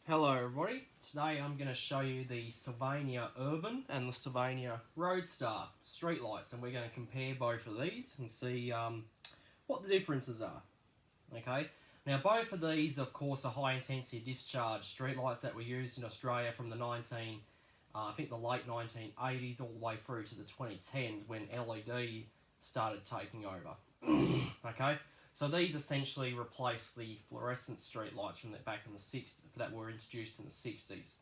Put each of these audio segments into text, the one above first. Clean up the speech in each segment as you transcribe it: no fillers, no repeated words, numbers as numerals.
Hello everybody, today I'm going to show you the Sylvania Urban and the Sylvania Roadster streetlights, and we're going to compare both of these and see what the differences are. Okay, now both of these of course are high intensity discharge streetlights that were used in Australia from the I think the late 1980s all the way through to the 2010s when LED started taking over. Okay, so these essentially replace the fluorescent street lights from back in the 60s that were introduced in the 60s.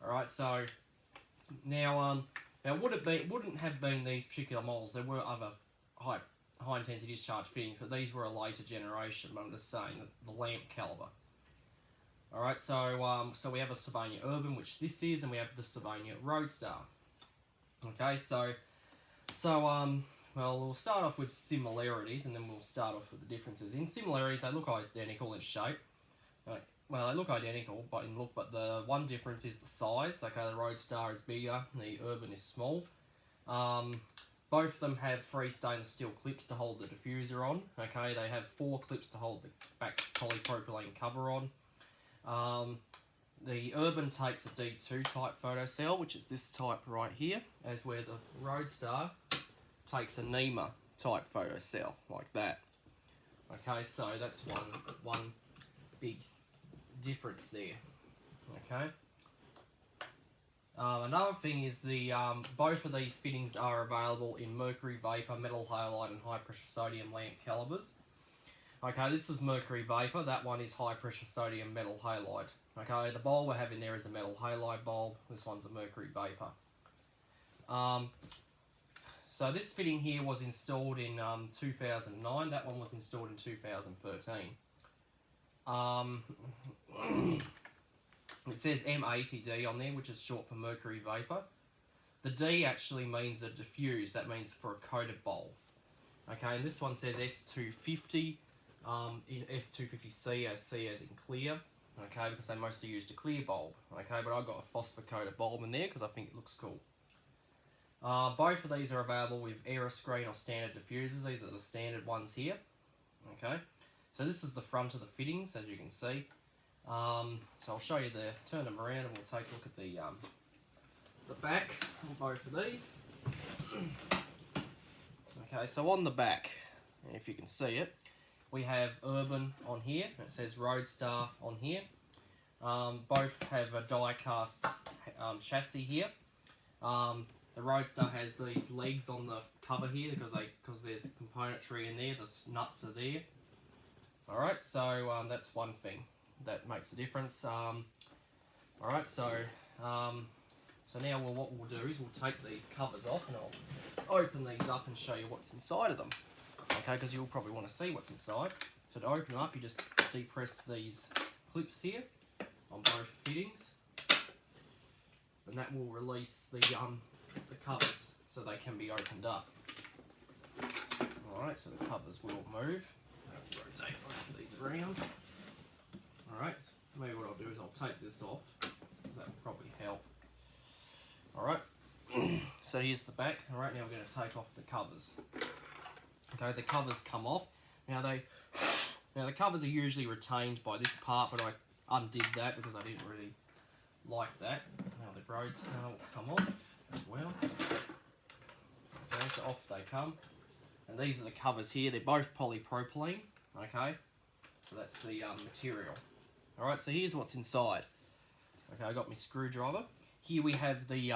All right, so now wouldn't have been these particular models. There were other high intensity discharge fittings, but these were a later generation. But I'm just saying the lamp caliber. All right, so we have a Sylvania Urban, which this is, and we have the Sylvania Roadster. Okay, well, we'll start off with similarities, and then we'll start off with the differences. In similarities, they look identical in shape. Well, they look identical, but in look, but the one difference is the size. Okay, the Roadster is bigger, and the Urban is small. Both of them have 3 stainless steel clips to hold the diffuser on. Okay, they have 4 clips to hold the back polypropylene cover on. The Urban takes a D2 type photocell, which is this type right here, as where the Roadster takes a NEMA type photocell, like that. Okay, so that's one big difference there. Okay. Another thing is the both of these fittings are available in mercury vapor, metal halide, and high pressure sodium lamp calibers. Okay, this is mercury vapor. That one is high pressure sodium metal halide. Okay, the bulb we're having there is a metal halide bulb. This one's a mercury vapor. So this fitting here was installed in 2009. That one was installed in 2013. It says M80D on there, which is short for mercury vapor. The D actually means a diffuse. That means for a coated bulb. Okay, and this one says S250, S250C as C as in clear. Okay, because they mostly used a clear bulb. Okay, but I've got a phosphor coated bulb in there because I think it looks cool. Both of these are available with aeroscreen or standard diffusers. These are the standard ones here. Okay, so this is the front of the fittings, as you can see. So I'll show you turn them around, and we'll take a look at the back of both of these. Okay, so on the back, if you can see it, we have Urban on here, and it says Roadster on here. Both have a die-cast chassis here. The Roadster has these legs on the cover here because there's componentry in there. The nuts are there. All right, so that's one thing that makes a difference. All right, so now what we'll do is we'll take these covers off, and I'll open these up and show you what's inside of them. Okay, because you'll probably want to see what's inside. So to open them up, you just depress these clips here on both fittings, and that will release the covers so they can be opened up. Alright, so the covers will move. I'll rotate both of these around. Alright, maybe what I'll do is I'll take this off, because that will probably help. Alright, so here's the back. Alright, now we're going to take off the covers. Okay, the covers come off. Now the covers are usually retained by this part, but I undid that because I didn't really like that. Now the Roadster will come off as well. Okay, so off they come. And these are the covers here. They're both polypropylene. Okay, so that's the material. Alright, so here's what's inside. Okay, I got my screwdriver. Here we have the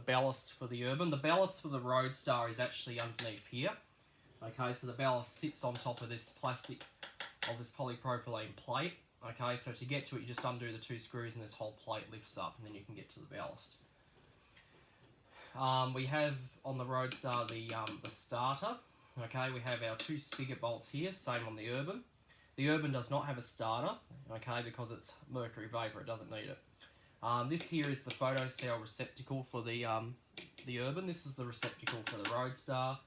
ballast for the Urban. The ballast for the Roadster is actually underneath here. Okay, so the ballast sits on top of this plastic, of this polypropylene plate. Okay, so to get to it, you just undo the 2 screws and this whole plate lifts up, and then you can get to the ballast. We have on the Roadster the starter. Okay, we have our 2 spigot bolts here, same on the Urban. The Urban does not have a starter, okay, because it's mercury vapor, it doesn't need it. This here is the photocell receptacle for the Urban. This is the receptacle for the Roadster.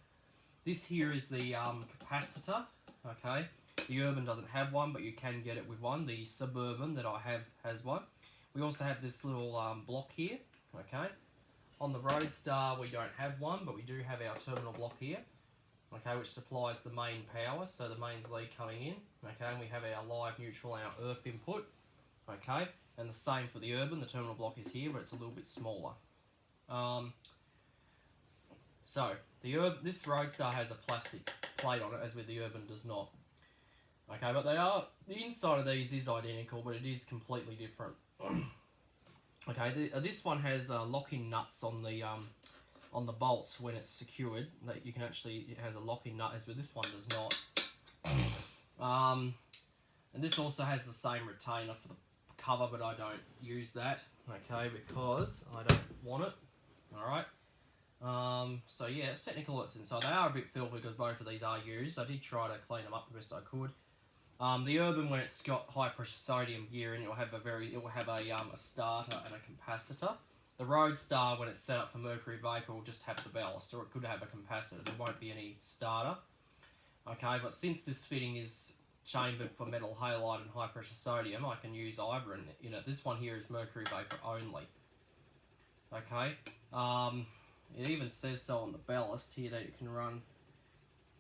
This here is the capacitor, okay. The Urban doesn't have one, but you can get it with one. The Suburban that I have has one. We also have this little block here, okay. On the Roadster, we don't have one, but we do have our terminal block here, okay, which supplies the main power, so the mains lead coming in, okay, and we have our live, neutral, our earth input, Okay, and the same for the Urban. The terminal block is here, but it's a little bit smaller. So this Roadster has a plastic plate on it, as with the Urban does not. Okay, but the inside of these is identical, but it is completely different. Okay, this one has lock-in nuts on the bolts when it's secured. That you can actually, it has a lock-in nut, as with this one does not. And this also has the same retainer for the cover, but I don't use that. Okay, because I don't want it. All right. So yeah, it's technical. It's inside. They are a bit filthy because both of these are used. I did try to clean them up the best I could. The Urban, when it's got high pressure sodium gear in, it will have a starter and a capacitor. The Roadster, when it's set up for mercury vapor, will just have the ballast, or it could have a capacitor. There won't be any starter. Okay, but since this fitting is chambered for metal halide and high pressure sodium, I can use either in it. This one here is mercury vapor only. Okay. It even says so on the ballast here that you can run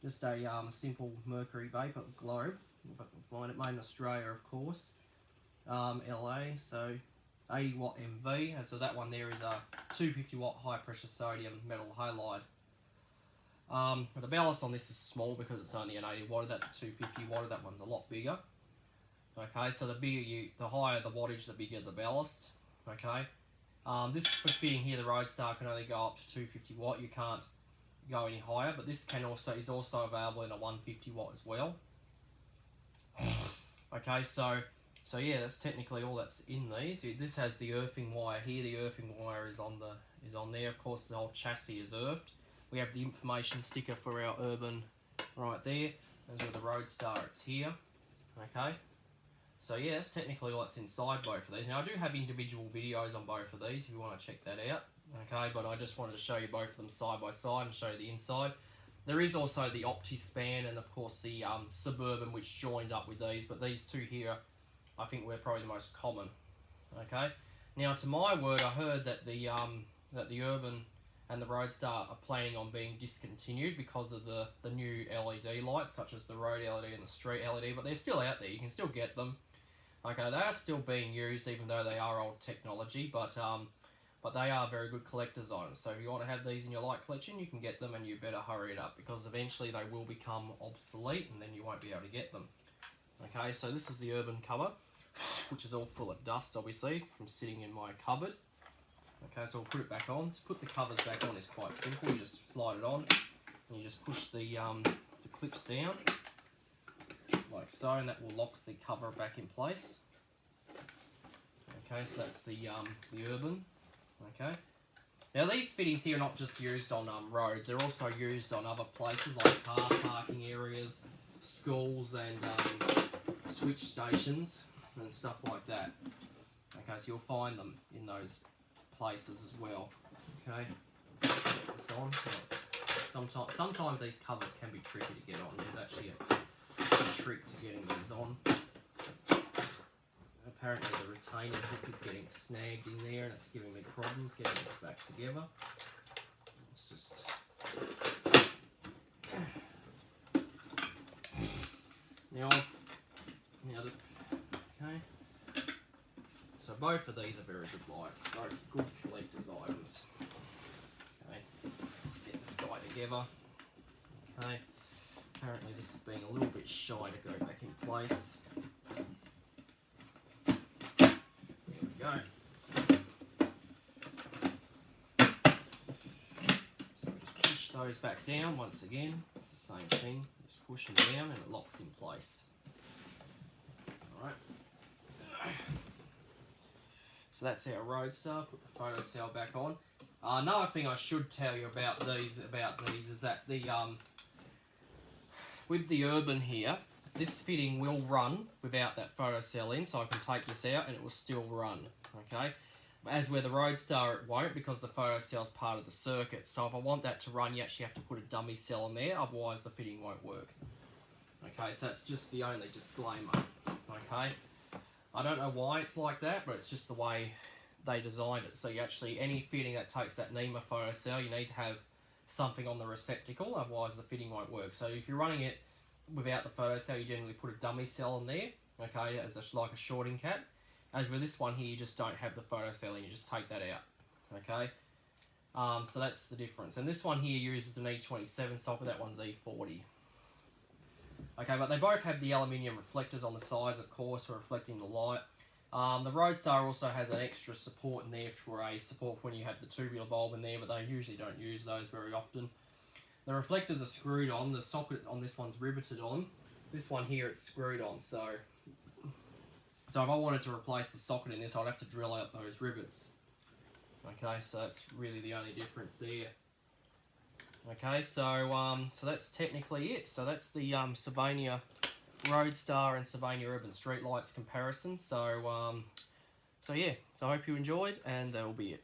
just a simple mercury vapor globe. If I can find it, made in Australia, of course. LA, so 80 watt MV, and so that one there is a 250 watt high pressure sodium metal halide. The ballast on this is small because it's only an 80 watt. That's a 250 watt. That one's a lot bigger. Okay, so the higher the wattage, the bigger the ballast. Okay. This fitting here, the Roadster, can only go up to 250 watt. You can't go any higher, but this is also available in a 150 watt as well. Okay, so yeah, that's technically all that's in these. This has the earthing wire here. The earthing wire is on there. Of course, the whole chassis is earthed. We have the information sticker for our Urban right there. As with the Roadster, it's here. Okay. So yeah, that's technically all that's inside both of these. Now I do have individual videos on both of these if you want to check that out. Okay, but I just wanted to show you both of them side by side and show you the inside. There is also the OptiSpan and of course the Suburban, which joined up with these, but these two here I think were probably the most common. Okay, now to my word, I heard that the Urban and the Roadster are planning on being discontinued because of the new LED lights, such as the road LED and the street LED, but they're still out there. You can still get them. Okay, they are still being used, even though they are old technology, but they are very good collector's items. So if you want to have these in your light collection, you can get them, and you better hurry it up, because eventually they will become obsolete, and then you won't be able to get them. Okay, so this is the Urban cover, which is all full of dust, obviously, from sitting in my cupboard. Okay, so we'll put it back on. To put the covers back on is quite simple. You just slide it on, and you just push the clips down, like so, and that will lock the cover back in place. Okay, so that's the Urban. Okay. Now these fittings here are not just used on roads; they're also used on other places like car parking areas, schools, and switch stations and stuff like that. Okay, so you'll find them in those places as well. Okay. Let's get this on. Sometimes these covers can be tricky to get on. There's actually a trick to getting these on. Apparently the retainer hook is getting snagged in there and it's giving me problems getting this back together. Let's just... Okay. So both of these are very good lights, both good collector's items. Okay, let's get this guy together. Okay, apparently this is being a little bit shy to go back in place. Go. So just push those back down once again. It's the same thing. Just push them down and it locks in place. Alright. So that's our Roadster. Put the photo cell back on. Another thing I should tell you about these is that the with the Urban here, this fitting will run without that photocell in, so I can take this out and it will still run, okay? As with the Roadster, it won't, because the photocell is part of the circuit. So if I want that to run, you actually have to put a dummy cell in there, otherwise the fitting won't work. Okay, so that's just the only disclaimer, okay? I don't know why it's like that, but it's just the way they designed it. So you actually, any fitting that takes that NEMA photocell, you need to have something on the receptacle, otherwise the fitting won't work. So if you're running it without the photocell, you generally put a dummy cell in there, okay, as like a shorting cap. As with this one here, you just don't have the photo cell and you just take that out. Okay, so that's the difference. And this one here uses an E27 socket, that one's E40. Okay, but they both have the aluminium reflectors on the sides, of course, for reflecting the light. The Roadstar also has an extra support in there for a support when you have the tubular bulb in there, but they usually don't use those very often. The reflectors are screwed on. The socket on this one's riveted on. This one here, it's screwed on. So if I wanted to replace the socket in this, I'd have to drill out those rivets. Okay, so that's really the only difference there. Okay, so that's technically it. So that's the Sylvania Roadster and Sylvania Urban streetlights comparison. So yeah, so I hope you enjoyed, and that will be it.